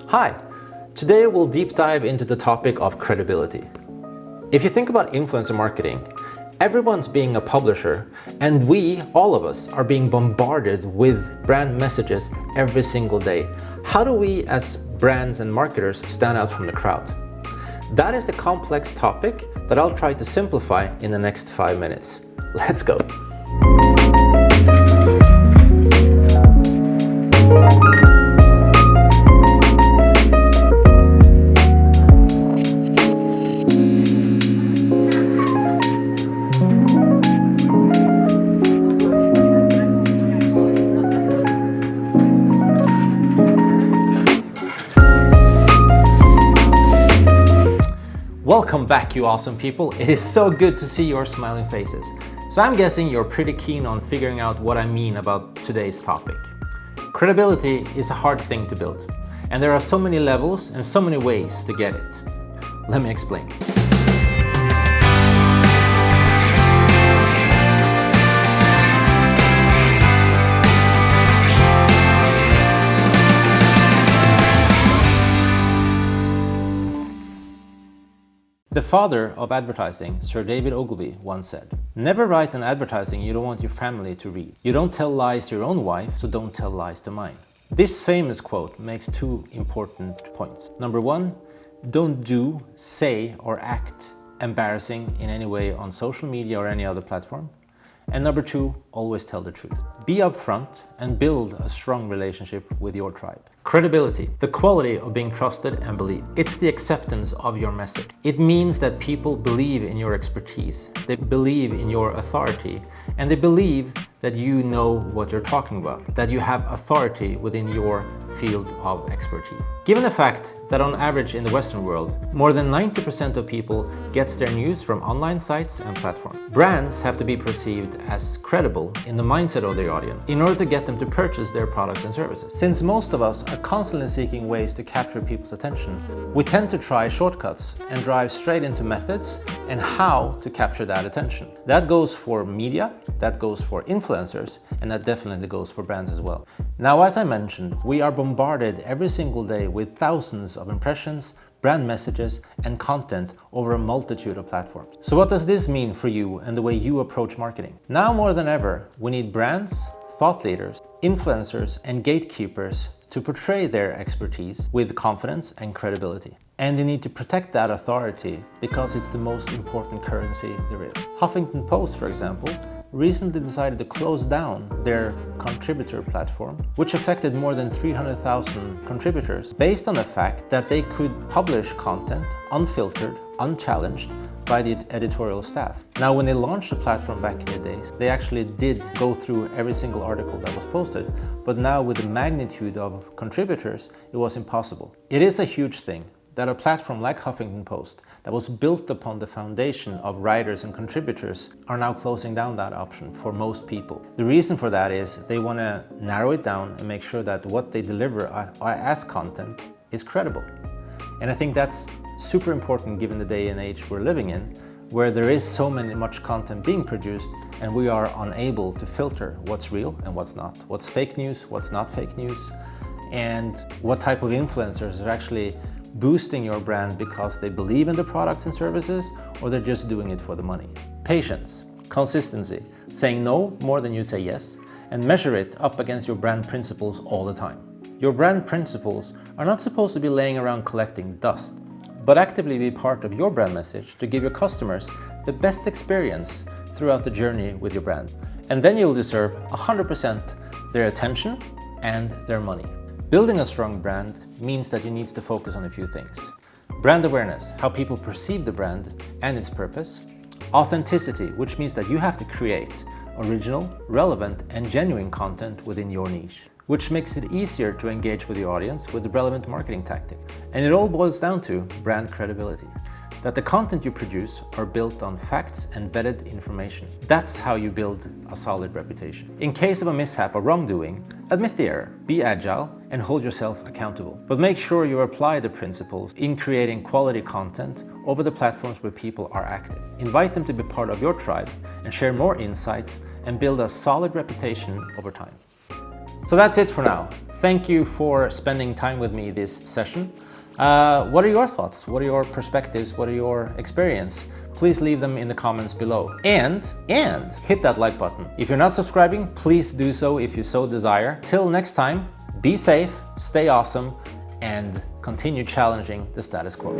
Hi! Today we'll deep dive into the topic of credibility. If you think about influencer marketing, everyone's being a publisher, and we, all of us, are being bombarded with brand messages every single day. How do we as brands and marketers stand out from the crowd? That is the complex topic that I'll try to simplify in the next 5 minutes. Let's go. Welcome back, you awesome people. It is so good to see your smiling faces. So I'm guessing you're pretty keen on figuring out what I mean about today's topic. Credibility is a hard thing to build, and there are so many levels and so many ways to get it. Let me explain. The father of advertising, Sir David Ogilvy, once said, "Never write an advertising you don't want your family to read. You don't tell lies to your own wife, so don't tell lies to mine." This famous quote makes two important points. Number one, don't do, say, or act embarrassing in any way on social media or any other platform. And number two, always tell the truth. Be upfront and build a strong relationship with your tribe. Credibility, the quality of being trusted and believed. It's the acceptance of your message. It means that people believe in your expertise, they believe in your authority, and they believe that you know what you're talking about, that you have authority within your field of expertise. Given the fact that on average in the Western world, more than 90% of people gets their news from online sites and platforms, brands have to be perceived as credible in the mindset of their audience in order to get them to purchase their products and services. Since most of us are constantly seeking ways to capture people's attention, we tend to try shortcuts and drive straight into methods and how to capture that attention. That goes for media, that goes for influencers, and that definitely goes for brands as well. Now, as I mentioned, we are bombarded every single day with thousands of impressions, brand messages, and content over a multitude of platforms. So what does this mean for you and the way you approach marketing? Now more than ever, we need brands, thought leaders, influencers, and gatekeepers to portray their expertise with confidence and credibility. And they need to protect that authority because it's the most important currency there is. Huffington Post, for example, recently decided to close down their contributor platform, which affected more than 300,000 contributors based on the fact that they could publish content unfiltered, unchallenged by the editorial staff. Now, when they launched the platform back in the days, they actually did go through every single article that was posted, but now with the magnitude of contributors, it was impossible. It is a huge thing that a platform like Huffington Post that was built upon the foundation of writers and contributors are now closing down that option for most people. The reason for that is they want to narrow it down and make sure that what they deliver as content is credible. And I think that's super important given the day and age we're living in, where there is so much content being produced and we are unable to filter what's real and what's not, what's fake news, what's not fake news, and what type of influencers are actually boosting your brand because they believe in the products and services, or they're just doing it for the money. Patience, consistency, saying no more than you say yes, and measure it up against your brand principles all the time. Your brand principles are not supposed to be laying around collecting dust, but actively be part of your brand message to give your customers the best experience throughout the journey with your brand. And then you'll deserve 100% their attention and their money. Building a strong brand means that you need to focus on a few things. Brand awareness, how people perceive the brand and its purpose. Authenticity, which means that you have to create original, relevant, and genuine content within your niche, which makes it easier to engage with your audience with relevant marketing tactics. And it all boils down to brand credibility. That the content you produce are built on facts and vetted information. That's how you build a solid reputation. In case of a mishap or wrongdoing, admit the error, be agile, and hold yourself accountable. But make sure you apply the principles in creating quality content over the platforms where people are active. Invite them to be part of your tribe and share more insights and build a solid reputation over time. So that's it for now. Thank you for spending time with me this session. What are your thoughts? What are your perspectives? What are your experience? Please leave them in the comments below. And hit that like button. If you're not subscribing, please do so if you so desire. Till next time, be safe, stay awesome, and continue challenging the status quo.